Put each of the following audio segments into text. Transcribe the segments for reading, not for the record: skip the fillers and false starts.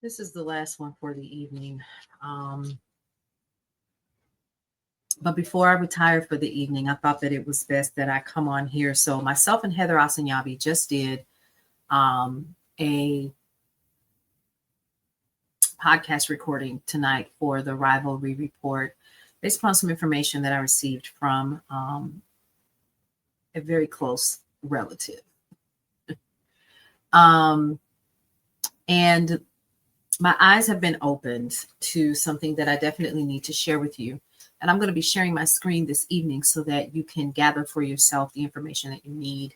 This is the last one for the evening. Um, but before I retire for the evening, I thought that it was best that I come on here. So myself and Heather Asanyabi just did a podcast recording tonight for the Rivalry Report based upon some information that I received from a very close relative. And my eyes have been opened to something that I definitely need to share with you. And I'm going to be sharing my screen this evening so that you can gather for yourself the information that you need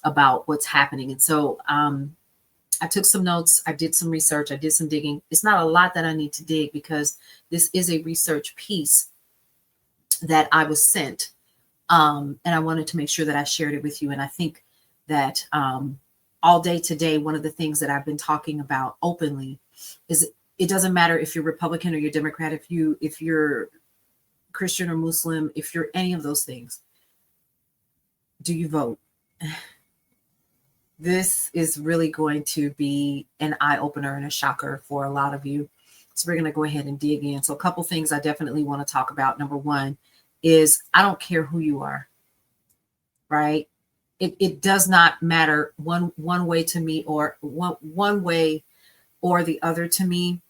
about what's happening. And so I took some notes, I did some research, I did some digging. It's not a lot that I need to dig because this is a research piece that I was sent. And I wanted to make sure that I shared it with you. And I think that all day today, one of the things that I've been talking about openly is it doesn't matter if you're Republican or you're Democrat, if you're Christian or Muslim, if you're any of those things, do you vote? This is really going to be an eye-opener and a shocker for a lot of you. So we're going to go ahead and dig in. So a couple things I definitely want to talk about. Number one is I don't care who you are, right? It does not matter one way to me or one way or the other to me,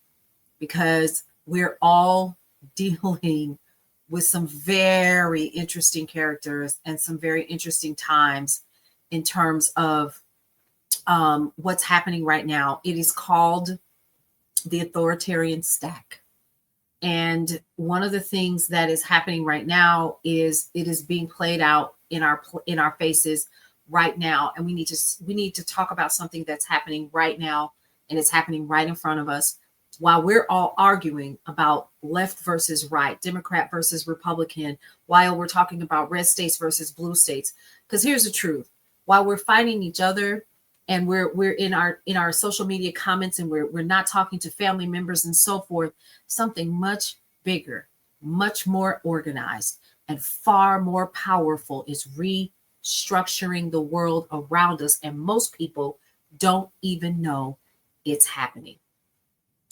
because we're all dealing with some very interesting characters and some very interesting times in terms of what's happening right now. It is called the authoritarian stack. And one of the things that is happening right now is it is being played out in our faces right now. And we need to talk about something that's happening right now, and it's happening right in front of us while we're all arguing about left versus right, Democrat versus Republican, while we're talking about red states versus blue states. Because here's the truth. While we're fighting each other and we're in our social media comments and we're not talking to family members and so forth, something much bigger, much more organized, and far more powerful is restructuring the world around us. And most people don't even know it's happening.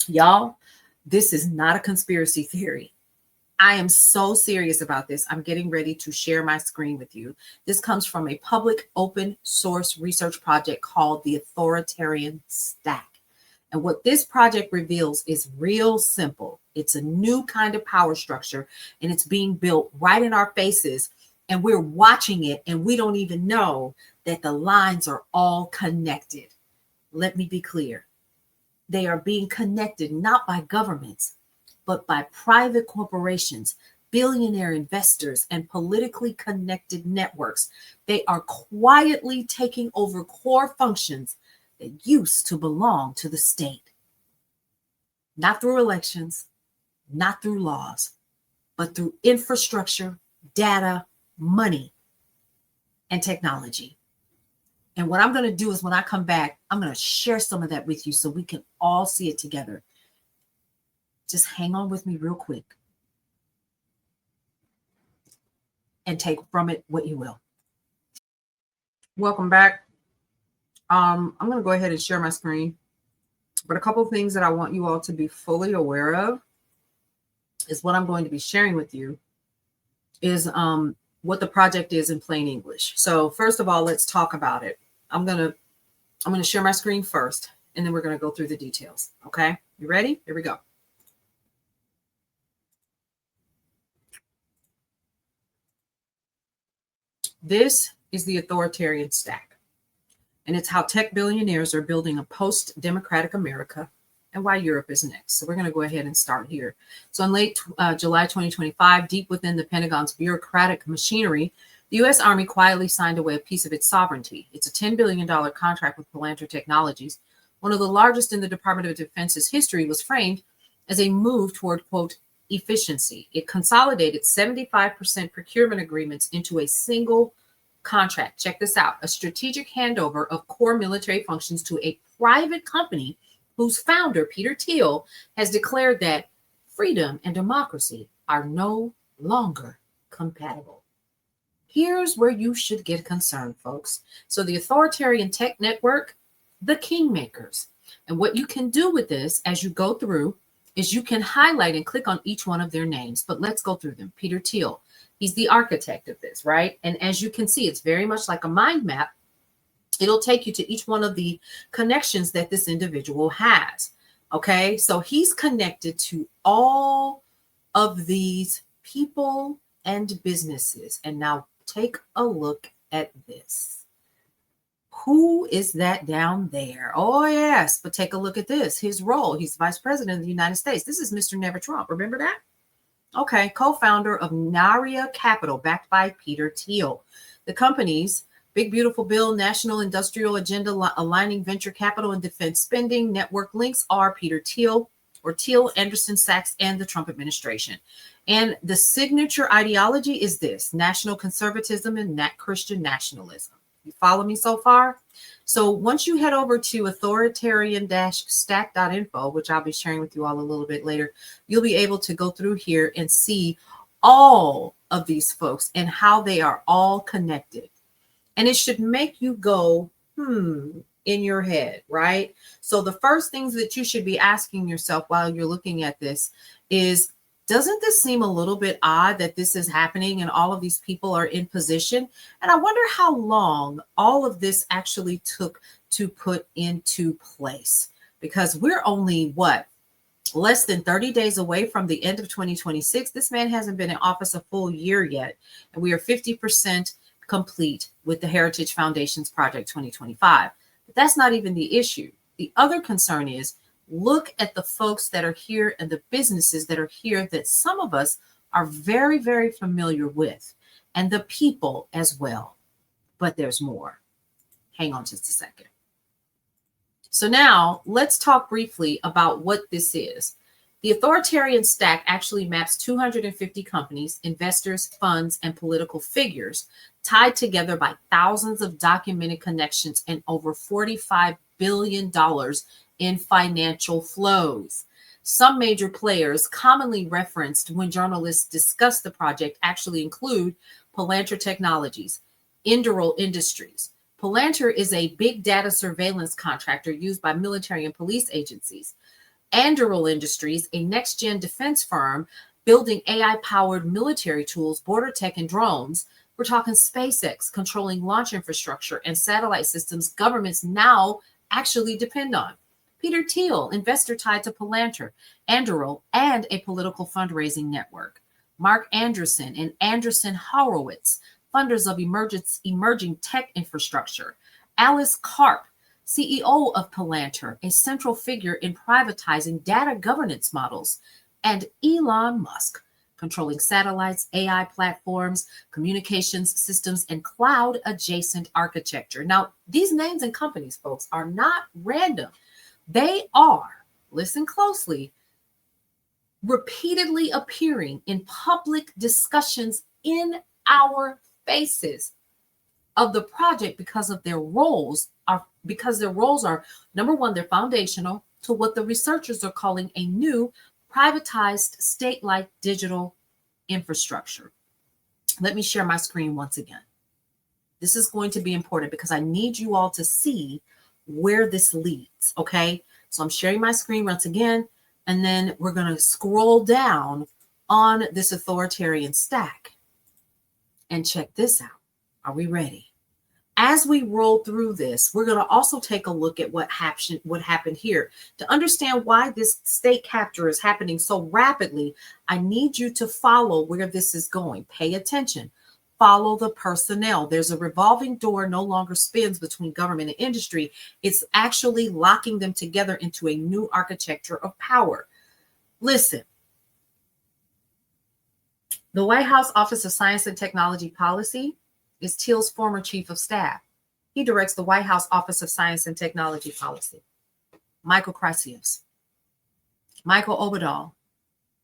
Y'all, this is not a conspiracy theory. I am so serious about this. I'm getting ready to share my screen with you. This comes from a public open source research project called the Authoritarian Stack. And what this project reveals is real simple. It's a new kind of power structure, and it's being built right in our faces. And we're watching it, and we don't even know that the lines are all connected. Let me be clear. They are being connected not by governments, but by private corporations, billionaire investors, and politically connected networks. They are quietly taking over core functions that used to belong to the state. Not through elections, not through laws, but through infrastructure, data, money, and technology. And what I'm going to do is when I come back, I'm going to share some of that with you so we can all see it together. Just hang on with me real quick and take from it what you will. Welcome back. I'm going to go ahead and share my screen. But a couple of things that I want you all to be fully aware of is what I'm going to be sharing with you is what the project is in plain English. So first of all, let's talk about it. I'm going to share my screen first, and then we're going to go through the details. Okay, you ready? Here we go. This is the authoritarian stack, and it's how tech billionaires are building a post-democratic America and why Europe is next. So we're going to go ahead and start here. So in late July 2025, deep within the Pentagon's bureaucratic machinery, the U.S. Army quietly signed away a piece of its sovereignty. It's a $10 billion contract with Palantir Technologies. One of the largest in the Department of Defense's history was framed as a move toward, quote, efficiency. It consolidated 75% procurement agreements into a single contract. Check this out. A strategic handover of core military functions to a private company whose founder, Peter Thiel, has declared that freedom and democracy are no longer compatible. Here's where you should get concerned, folks. So the authoritarian tech network the kingmakers. And what you can do with this as you go through is you can highlight and click on each one of their names. But let's go through them. Peter Thiel, he's the architect of this, right? And as you can see, it's very much like a mind map. It'll take you to each one of the connections that this individual has. Okay, so he's connected to all of these people and businesses. And now take a look at this. Who is that down there? Oh, yes, but take a look at this. His role, he's vice president of the United States. This is Mr. Never Trump. Remember that? Okay, co-founder of Naria Capital, backed by Peter Thiel. The companies, Big Beautiful Bill, National Industrial Agenda, Aligning Venture Capital and Defense Spending, Network Links are Peter Thiel, or Thiel, Anderson, Sachs, and the Trump administration. And the signature ideology is this: national conservatism and Christian nationalism. You follow me so far? So once you head over to authoritarian-stack.info, which I'll be sharing with you all a little bit later, you'll be able to go through here and see all of these folks and how they are all connected. And it should make you go, in your head, right? So the first things that you should be asking yourself while you're looking at this is, doesn't this seem a little bit odd that this is happening and all of these people are in position? And I wonder how long all of this actually took to put into place, because we're only less than 30 days away from the end of 2026. This man hasn't been in office a full year yet, and we are 50% complete with the Heritage Foundation's Project 2025. But that's not even the issue. The other concern is, look at the folks that are here and the businesses that are here that some of us are very, very familiar with, and the people as well. But there's more. Hang on just a second. So now let's talk briefly about what this is. The authoritarian stack actually maps 250 companies, investors, funds, and political figures tied together by thousands of documented connections and over $45 billion in financial flows. Some major players commonly referenced when journalists discuss the project actually include Palantir Technologies, Endural Industries. Palantir is a big data surveillance contractor used by military and police agencies. Endural Industries, a next-gen defense firm building AI-powered military tools, border tech, and drones. We're talking SpaceX, controlling launch infrastructure and satellite systems governments now actually depend on. Peter Thiel, investor tied to Palantir, Endural, and a political fundraising network. Mark Andreessen and Andreessen Horowitz, funders of emerging tech infrastructure. Alice Karp, CEO of Palantir, a central figure in privatizing data governance models. And Elon Musk, controlling satellites, AI platforms, communications systems, and cloud-adjacent architecture. Now, these names and companies, folks, are not random. They are, listen closely, repeatedly appearing in public discussions in our faces of the project because their roles are, number one, they're foundational to what the researchers are calling a new privatized state-like digital infrastructure. Let me share my screen once again. This is going to be important because I need you all to see where this leads, okay? So I'm sharing my screen once again, and then we're going to scroll down on this authoritarian stack and check this out. Are we ready? As we roll through this, we're going to also take a look at what happened here. To understand why this state capture is happening so rapidly, I need you to follow where this is going. Pay attention. Follow the personnel. There's a revolving door no longer spins between government and industry. It's actually locking them together into a new architecture of power. Listen, the White House Office of Science and Technology Policy is Thiel's former chief of staff. He directs the White House Office of Science and Technology Policy. Michael Krasius. Michael Oberdahl,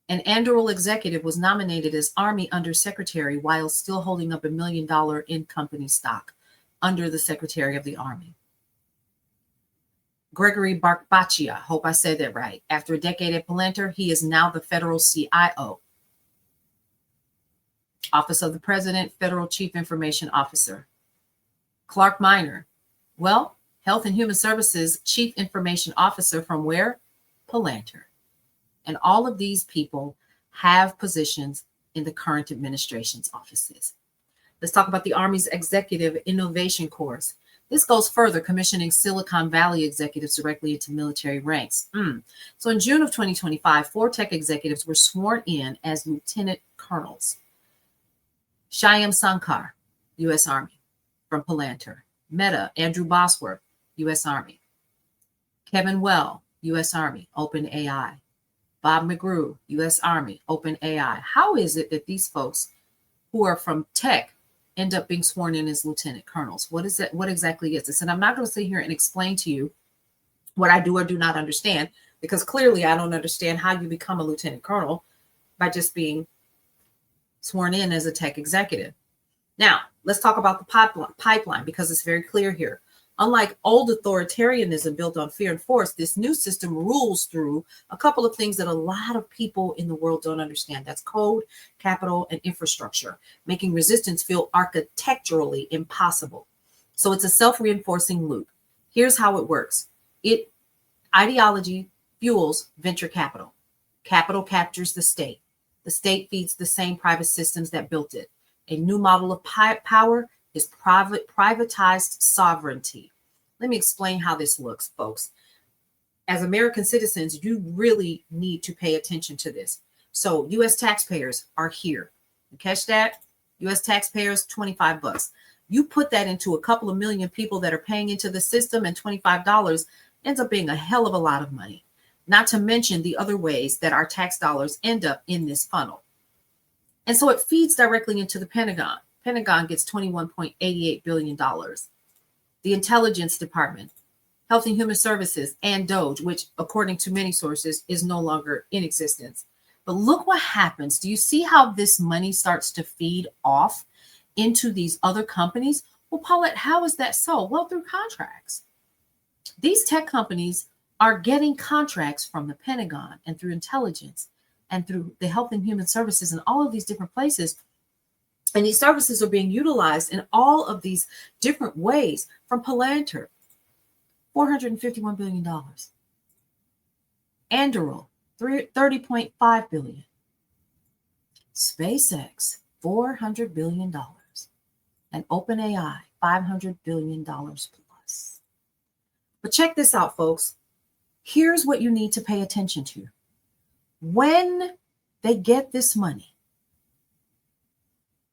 an Endural executive, was nominated as Army Undersecretary while still holding up $1 million in company stock under the Secretary of the Army. Gregory Barkbachia, hope I said that right. After a decade at Palantir, he is now the federal CIO. Office of the President, Federal Chief Information Officer. Clark Minor. Well, Health and Human Services Chief Information Officer from where? Palantir. And all of these people have positions in the current administration's offices. Let's talk about the Army's Executive Innovation Course. This goes further, commissioning Silicon Valley executives directly into military ranks. So in June of 2025, 4 tech executives were sworn in as lieutenant colonels. Shyam Sankar, U.S. Army, from Palantir. Meta, Andrew Bosworth, U.S. Army. Kevin Well, U.S. Army, OpenAI. Bob McGrew, U.S. Army, OpenAI. How is it that these folks who are from tech end up being sworn in as lieutenant colonels? What is it? What exactly is this? And I'm not going to sit here and explain to you what I do or do not understand, because clearly I don't understand how you become a lieutenant colonel by just being sworn in as a tech executive. Now, let's talk about the pipeline, because it's very clear here. Unlike old authoritarianism built on fear and force, this new system rules through a couple of things that a lot of people in the world don't understand. That's code, capital, and infrastructure, making resistance feel architecturally impossible. So it's a self-reinforcing loop. Here's how it works. Ideology fuels venture capital. Capital captures the state. The state feeds the same private systems that built it. A new model of power is privatized sovereignty. Let me explain how this looks, folks. As American citizens, you really need to pay attention to this. So U.S. taxpayers are here. You catch that? U.S. taxpayers, $25. You put that into a couple of million people that are paying into the system, and $25 ends up being a hell of a lot of money. Not to mention the other ways that our tax dollars end up in this funnel. And so it feeds directly into the Pentagon. Pentagon gets $21.88 billion. The Intelligence Department, Health and Human Services, and DOGE, which according to many sources is no longer in existence. But look what happens. Do you see how this money starts to feed off into these other companies? Well, Paulette, how is that so? Well, through contracts. These tech companies are getting contracts from the Pentagon and through intelligence and through the Health and Human Services and all of these different places. And these services are being utilized in all of these different ways. From Palantir, $451 billion. Anduril, $30.5 billion. SpaceX, $400 billion. And OpenAI, $500 billion plus. But check this out, folks. Here's what you need to pay attention to. When they get this money,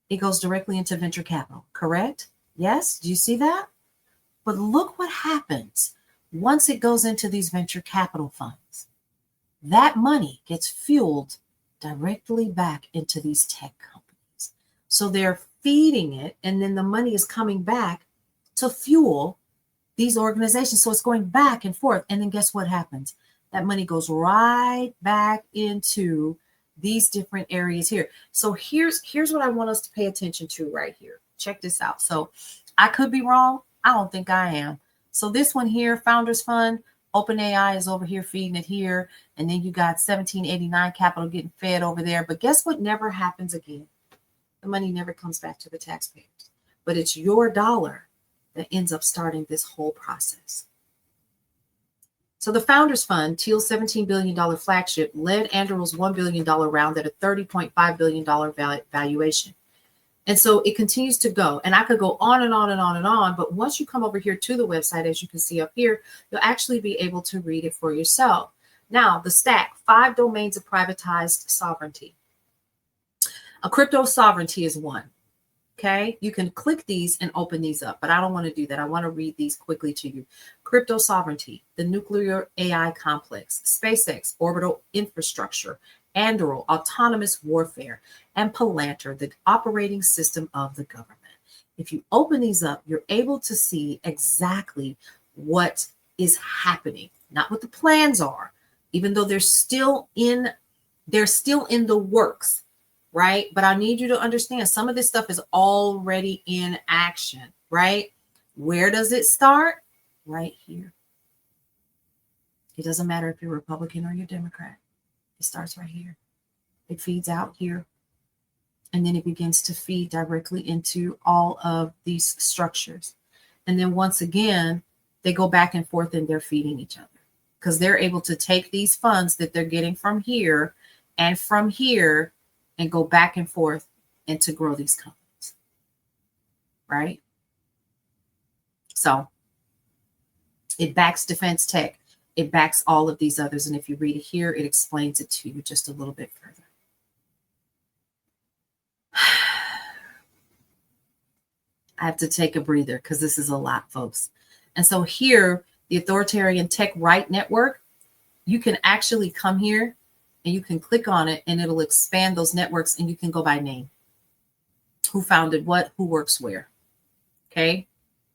it goes directly into venture capital, correct? Yes, do you see that? But look what happens once it goes into these venture capital funds. That money gets fueled directly back into these tech companies. So they're feeding it, and then the money is coming back to fuel these organizations. So it's going back and forth. And then guess what happens? That money goes right back into these different areas here. So here's what I want us to pay attention to right here. Check this out. So I could be wrong. I don't think I am. So this one here, Founders Fund, OpenAI is over here feeding it here. And then you got 1789 Capital getting fed over there. But guess what never happens again? The money never comes back to the taxpayers. But it's your dollar that ends up starting this whole process. So the Founders Fund, Thiel's $17 billion flagship, led Anduril's $1 billion round at a $30.5 billion valuation. And so it continues to go. And I could go on and on and on and on. But once you come over here to the website, as you can see up here, you'll actually be able to read it for yourself. Now, the stack, 5 domains of privatized sovereignty. A crypto sovereignty is one. Okay, you can click these and open these up, but I don't want to do that. I want to read these quickly to you. Crypto sovereignty, the nuclear AI complex, SpaceX, orbital infrastructure, Anduril, autonomous warfare, and Palantir, the operating system of the government. If you open these up, you're able to see exactly what is happening, not what the plans are, even though they're still in the works. Right? But I need you to understand some of this stuff is already in action, right? Where does it start? Right here. It doesn't matter if you're Republican or you're Democrat. It starts right here. It feeds out here. And then it begins to feed directly into all of these structures. And then once again, they go back and forth and they're feeding each other because they're able to take these funds that they're getting from here and from here and go back and forth and to grow these companies, right? So it backs defense tech. It backs all of these others. And if you read it here, it explains it to you just a little bit further. I have to take a breather because this is a lot, folks. And so here, the Authoritarian Tech Right Network, you can actually come here and you can click on it and it'll expand those networks and you can go by name. Who founded what, who works where. Okay.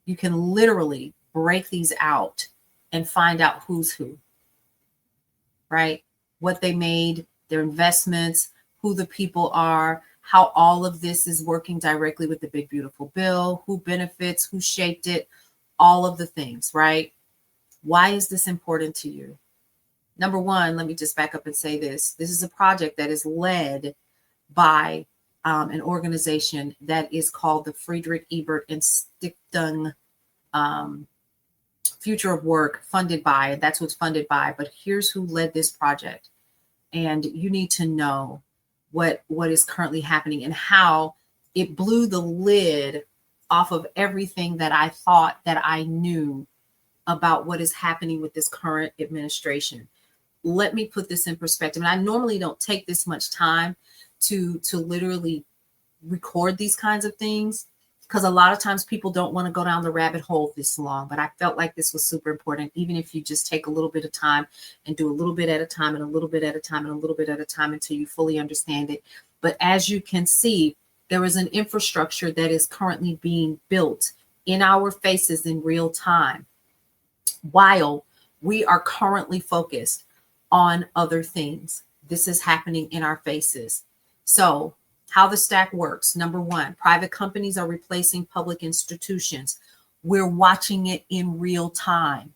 You can literally break these out and find out who's who, right? What they made, their investments, who the people are, how all of this is working directly with the Big Beautiful Bill, who benefits, who shaped it, all of the things, right? Why is this important to you? Number one, let me just back up and say this. This is a project that is led by an organization that is called the Friedrich Ebert and Stiftung Future of Work, funded by, that's what's funded by, but here's who led this project. And you need to know what is currently happening and how it blew the lid off of everything that I thought that I knew about what is happening with this current administration. Let me put this in perspective. And I normally don't take this much time to literally record these kinds of things, because a lot of times people don't want to go down the rabbit hole this long, but I felt like this was super important. Even if you just take a little bit of time and do a little bit at a time and a little bit at a time and a little bit at a time until you fully understand it. But as you can see, there is an infrastructure that is currently being built in our faces in real time, while we are currently focused on other things. This is happening in our faces. So how the stack works. Number one, private companies are replacing public institutions. We're watching it in real time.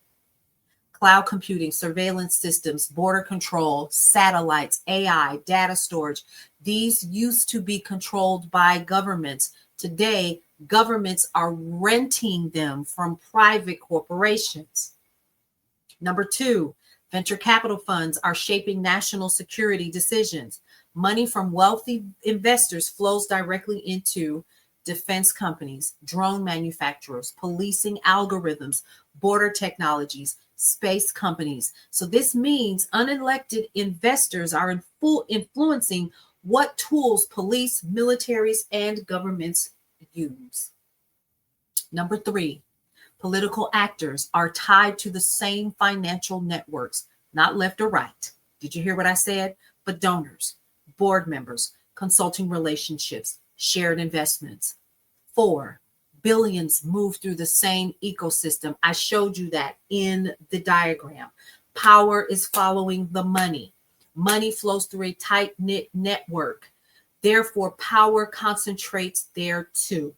Cloud computing, surveillance systems, border control, satellites, AI, data storage. These used to be controlled by governments. Today, governments are renting them from private corporations. Number two, venture capital funds are shaping national security decisions. Money from wealthy investors flows directly into defense companies, drone manufacturers, policing algorithms, border technologies, space companies. So this means unelected investors are in full influencing what tools police, militaries, and governments use. Number three, political actors are tied to the same financial networks, not left or right. Did you hear what I said? But donors, board members, consulting relationships, shared investments. 4, billions move through the same ecosystem. I showed you that in the diagram. Power is following the money. Money flows through a tight-knit network. Therefore, power concentrates there too.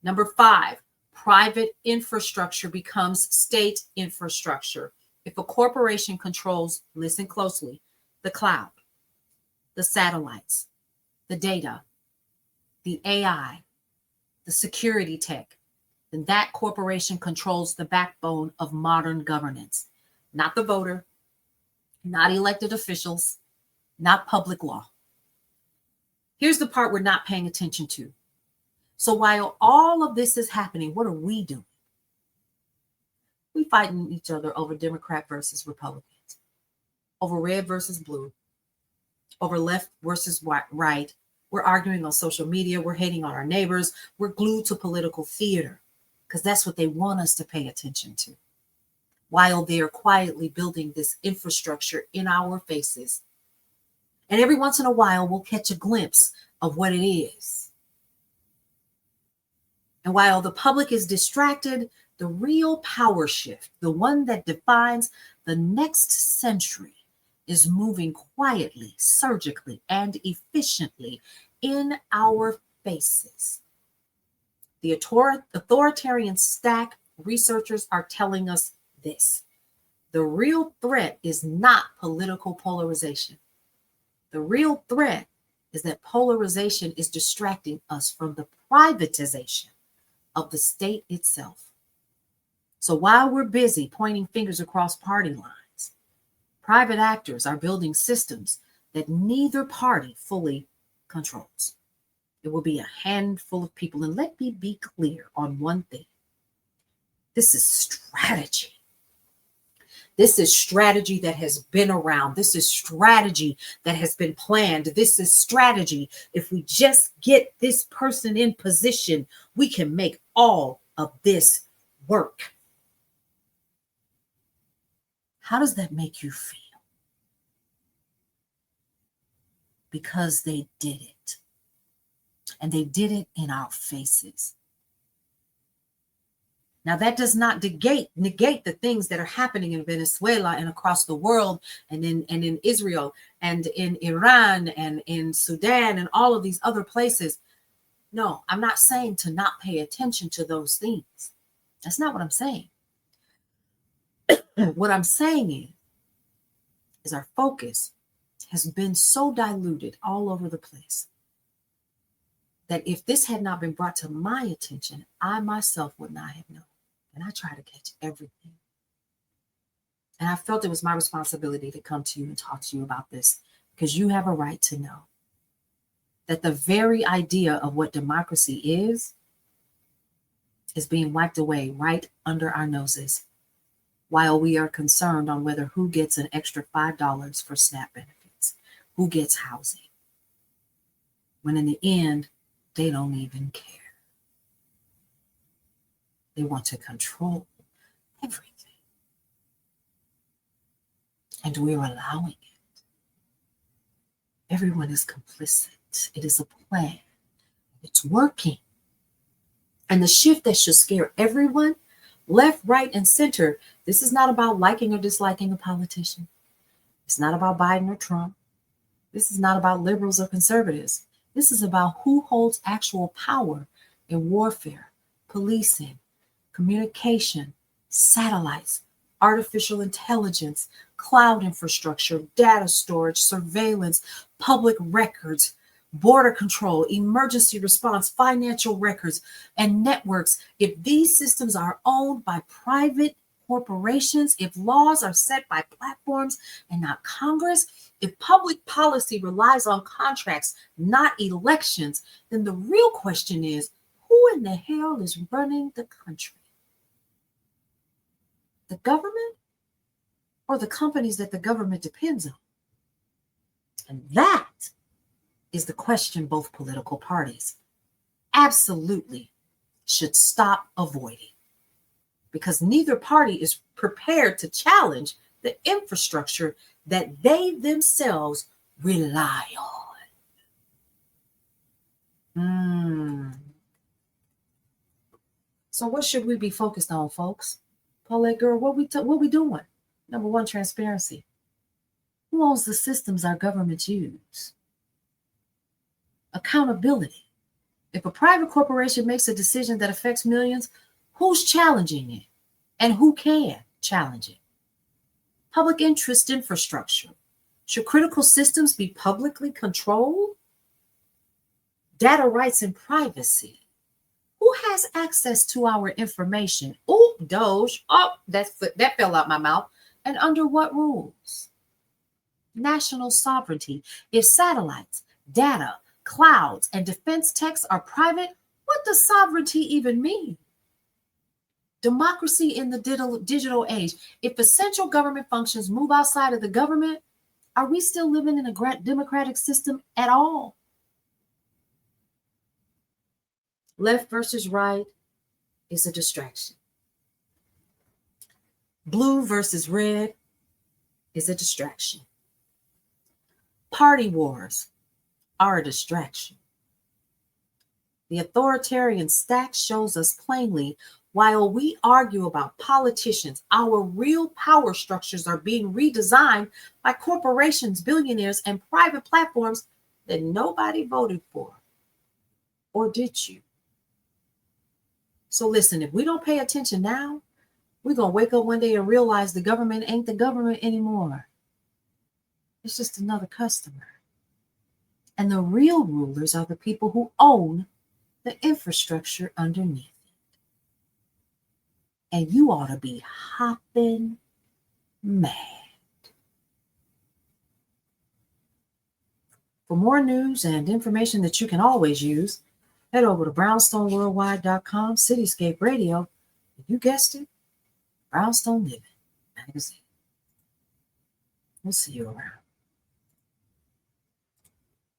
Number 5, private infrastructure becomes state infrastructure. If a corporation controls, listen closely, the cloud, the satellites, the data, the AI, the security tech, then that corporation controls the backbone of modern governance, not the voter, not elected officials, not public law. Here's the part we're not paying attention to. So while all of this is happening, what are we doing? We fighting each other over Democrat versus Republicans, over red versus blue, over left versus right. We're arguing on social media. We're hating on our neighbors. We're glued to political theater because that's what they want us to pay attention to, while they're quietly building this infrastructure in our faces. And every once in a while, we'll catch a glimpse of what it is. And while the public is distracted, the real power shift, the one that defines the next century, is moving quietly, surgically, and efficiently in our faces. The authoritarian stack researchers are telling us this. The real threat is not political polarization. The real threat is that polarization is distracting us from the privatization of the state itself. So while we're busy pointing fingers across party lines, private actors are building systems that neither party fully controls. It will be a handful of people. And let me be clear on one thing. This is strategy. This is strategy that has been around. This is strategy that has been planned. This is strategy. If we just get this person in position, we can make all of this work. How does that make you feel? Because they did it. And they did it in our faces. Now, that does not negate the things that are happening in Venezuela and across the world and in Israel and in Iran and in Sudan and all of these other places. No, I'm not saying to not pay attention to those things. That's not what I'm saying. What I'm saying is our focus has been so diluted all over the place that if this had not been brought to my attention, I myself would not have known. And I try to catch everything. And I felt it was my responsibility to come to you and talk to you about this because you have a right to know that the very idea of what democracy is being wiped away right under our noses while we are concerned on whether who gets an extra $5 for SNAP benefits, who gets housing, when in the end, they don't even care. They want to control everything. And we're allowing it. Everyone is complicit. It is a plan. It's working. And the shift that should scare everyone, left, right, and center, this is not about liking or disliking a politician. It's not about Biden or Trump. This is not about liberals or conservatives. This is about who holds actual power in warfare, policing, communication, satellites, artificial intelligence, cloud infrastructure, data storage, surveillance, public records, border control, emergency response, financial records, and networks. If these systems are owned by private corporations, if laws are set by platforms and not Congress, if public policy relies on contracts, not elections, then the real question is, who in the hell is running the country? The government or the companies that the government depends on? And that is the question both political parties absolutely should stop avoiding, because neither party is prepared to challenge the infrastructure that they themselves rely on. So what should we be focused on, folks? Paulette girl, what we doing? Number one, transparency. Who owns the systems our governments use? Accountability. If a private corporation makes a decision that affects millions, who's challenging it? And who can challenge it? Public interest infrastructure. Should critical systems be publicly controlled? Data rights and privacy. Who has access to our information? Oh, Doge. Oh, that fell out my mouth. And under what rules? National sovereignty. If satellites, data, clouds, and defense techs are private, what does sovereignty even mean? Democracy in the digital age. If essential government functions move outside of the government, are we still living in a democratic system at all? Left versus right is a distraction. Blue versus red is a distraction. Party wars are a distraction. The authoritarian stack shows us plainly, while we argue about politicians, our real power structures are being redesigned by corporations, billionaires, and private platforms that nobody voted for. Or did you? So listen, if we don't pay attention now, we're going to wake up one day and realize the government ain't the government anymore. It's just another customer. And the real rulers are the people who own the infrastructure underneath. and you ought to be hopping mad. For more news and information that you can always use, head over to brownstoneworldwide.com, Cityscape Radio. You guessed it, Brownstone Living Magazine. We'll see you around.